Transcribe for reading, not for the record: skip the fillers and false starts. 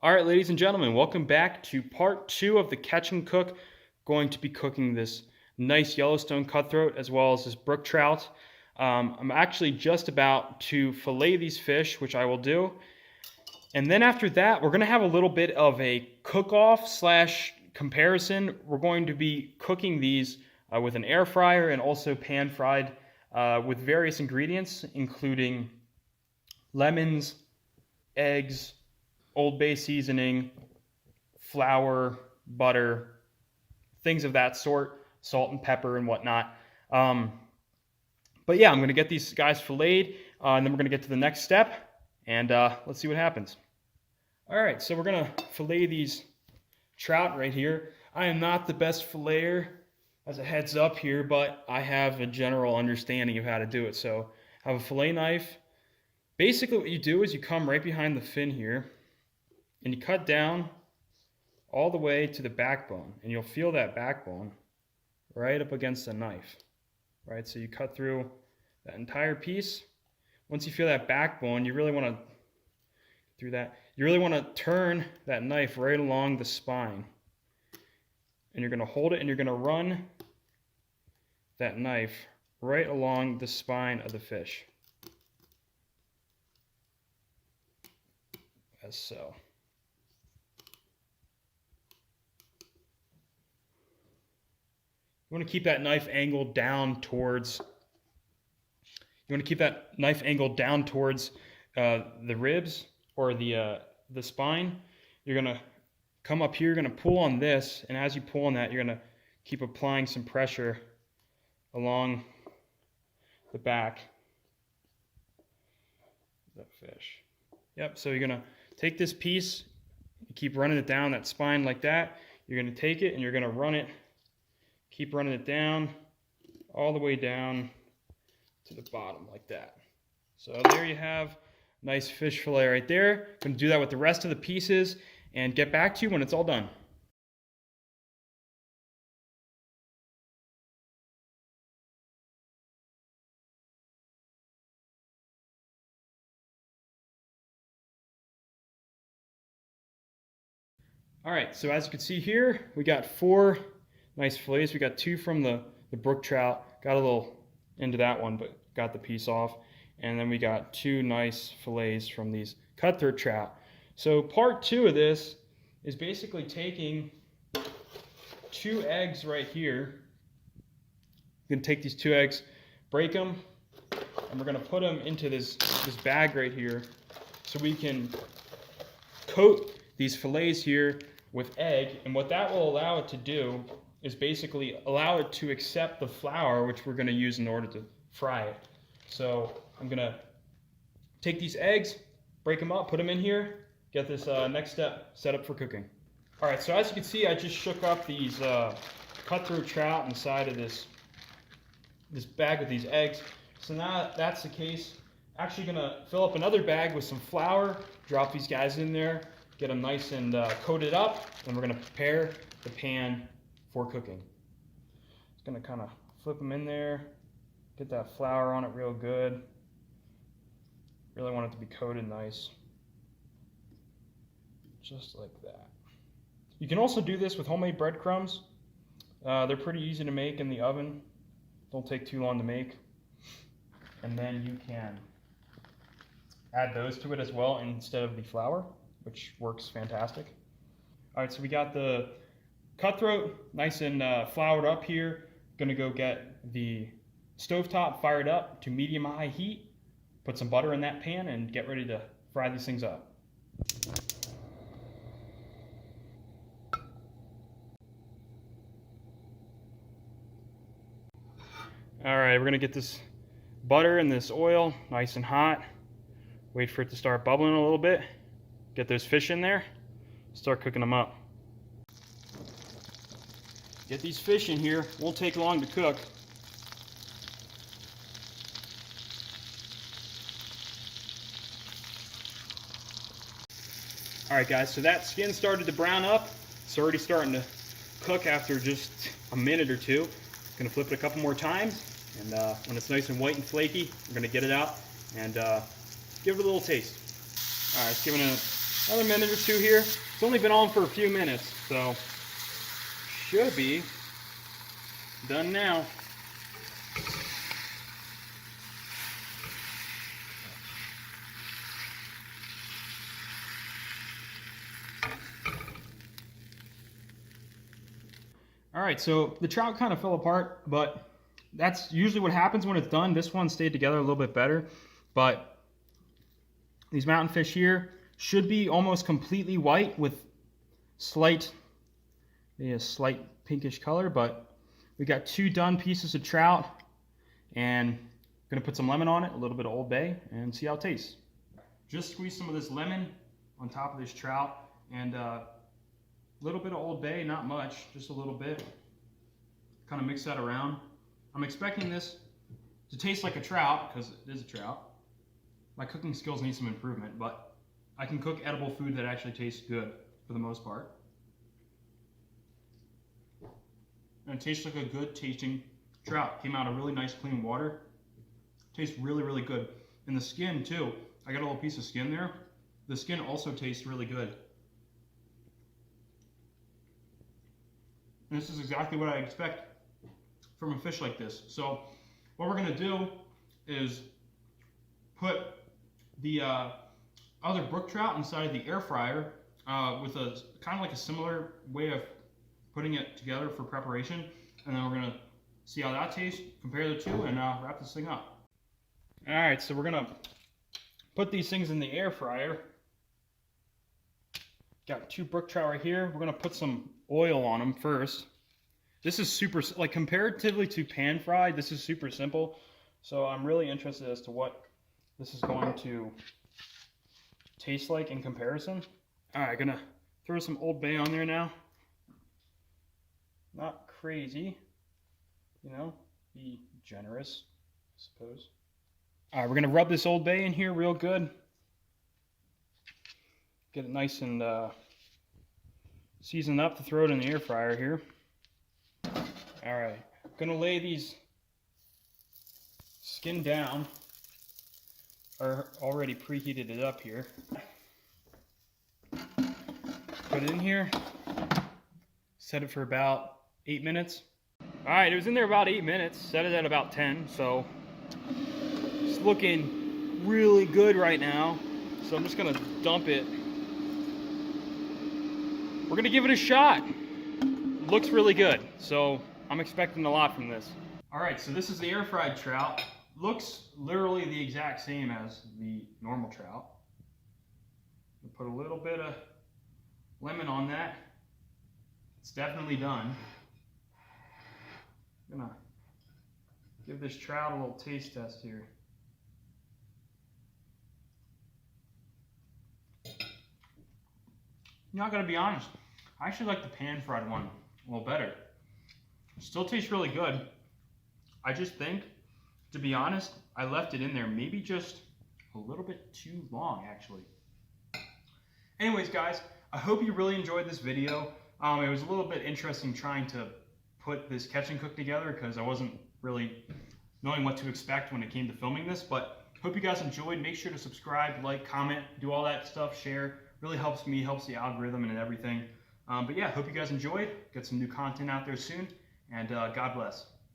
All right, ladies and gentlemen, welcome back to part 2 of the catch and cook. Going to be cooking this nice Yellowstone cutthroat as well as this brook trout. I'm actually just about to fillet these fish, which I will do. And then after that, we're going to have a little bit of a cook-off slash comparison. We're going to be cooking these with an air fryer and also pan-fried with various ingredients, including lemons, eggs, Old Bay seasoning, flour, butter, things of that sort, salt and pepper and whatnot. But yeah, I'm going to get these guys filleted, and then we're going to get to the next step, and let's see what happens. All right, so we're going to fillet these trout right here. I am not the best filleter, as a heads up here, but I have a general understanding of how to do it. So I have a fillet knife. Basically what you do is you come right behind the fin here, and you cut down all the way to the backbone, and you'll feel that backbone right up against the knife, right? So you cut through that entire piece. Once you feel that backbone, you really want to turn that knife right along the spine, and you're going to hold it, and you're going to run that knife right along the spine of the fish, as so. You want to keep that knife angled down towards. The ribs or the spine. You're gonna come up here. You're gonna pull on this, and as you pull on that, you're gonna keep applying some pressure along the back of that fish. Yep. So you're gonna take this piece, you keep running it down that spine like that. You're gonna take it and you're gonna run it. Keep running it down, all the way down to the bottom like that. So there you have nice fish fillet right there. I'm going to do that with the rest of the pieces and get back to you when it's all done. All right, so as you can see here, we got 4 nice fillets. We got 2 from the brook trout. Got a little into that one, but got the piece off. And then we got 2 nice fillets from these cutthroat trout. So part 2 of this is basically taking 2 eggs right here. We're gonna take these 2 eggs, break them, and we're gonna put them into this bag right here, so we can coat these fillets here with egg. And what that will allow it to do is basically allow it to accept the flour, which we're going to use in order to fry it. So I'm going to take these eggs, break them up, put them in here, get this next step set up for cooking. All right, so as you can see, I just shook up these cutthroat trout inside of this bag with these eggs. So now that's the case, actually going to fill up another bag with some flour, drop these guys in there, get them nice and coated up, and we're going to prepare the pan for cooking. Just going to kind of flip them in there, get that flour on it real good. Really want it to be coated nice, just like that. You can also do this with homemade breadcrumbs. They're pretty easy to make in the oven. Don't take too long to make. And then you can add those to it as well instead of the flour, which works fantastic. All right, so we got the cutthroat nice and floured up here. Gonna go get the stovetop fired up to medium-high heat, put some butter in that pan, and get ready to fry these things up. All right, we're gonna get this butter and this oil nice and hot. Wait for it to start bubbling a little bit. Get those fish in there, start cooking them up. Get these fish in here, won't take long to cook. All right guys, so that skin started to brown up. It's already starting to cook after just a minute or two. Gonna flip it a couple more times, and when it's nice and white and flaky, we're gonna get it out and give it a little taste. All right, it's giving it Another minute or two here. It's only been on for a few minutes, so should be done now. All right, so the trout kind of fell apart, but that's usually what happens when it's done. This one stayed together a little bit better, but these mountain fish here should be almost completely white with maybe a slight pinkish color, but we got 2 done pieces of trout, and I'm gonna put some lemon on it, a little bit of Old Bay, and see how it tastes. Just squeeze some of this lemon on top of this trout, and a little bit of Old Bay, not much, just a little bit. Kind of mix that around. I'm expecting this to taste like a trout, because it is a trout. My cooking skills need some improvement, but I can cook edible food that actually tastes good for the most part. And it tastes like a good tasting trout. Came out of really nice clean water. Tastes really, really good. And the skin too. I got a little piece of skin there. The skin also tastes really good. And this is exactly what I expect from a fish like this. So what we're gonna do is put the other brook trout inside of the air fryer with a kind of like a similar way of putting it together for preparation, and then we're gonna see how that tastes, compare the two, and wrap this thing up. All right, so we're gonna put these things in the air fryer. Got 2 brook trout right here. We're gonna put some oil on them first. This is super, like comparatively to pan fried, this is super simple. So I'm really interested as to what this is going to taste like in comparison. All right, gonna throw some Old Bay on there now. Not crazy, you know, be generous, I suppose. All right, we're gonna rub this Old Bay in here real good. Get it nice and seasoned up to throw it in the air fryer here. All right, gonna lay these skin down. I already preheated it up here. Put it in here. Set it for about 8 minutes. All right, it was in there about 8 minutes. Set it at about 10, so it's looking really good right now. So I'm just gonna dump it. We're gonna give it a shot. Looks really good, so I'm expecting a lot from this. All right, so this is the air fried trout. Looks literally the exact same as the normal trout. We'll put a little bit of lemon on that. It's definitely done. I'm gonna give this trout a little taste test here. I'm not gonna be honest. I actually like the pan fried one a little better. Still tastes really good. I just think, to be honest, I left it in there maybe just a little bit too long, actually. Anyways, guys, I hope you really enjoyed this video. It was a little bit interesting trying to put this catch and cook together because I wasn't really knowing what to expect when it came to filming this, but hope you guys enjoyed. Make sure to subscribe, like, comment, do all that stuff, share. Really helps me, helps the algorithm and everything. But yeah, hope you guys enjoyed. Get some new content out there soon, and God bless.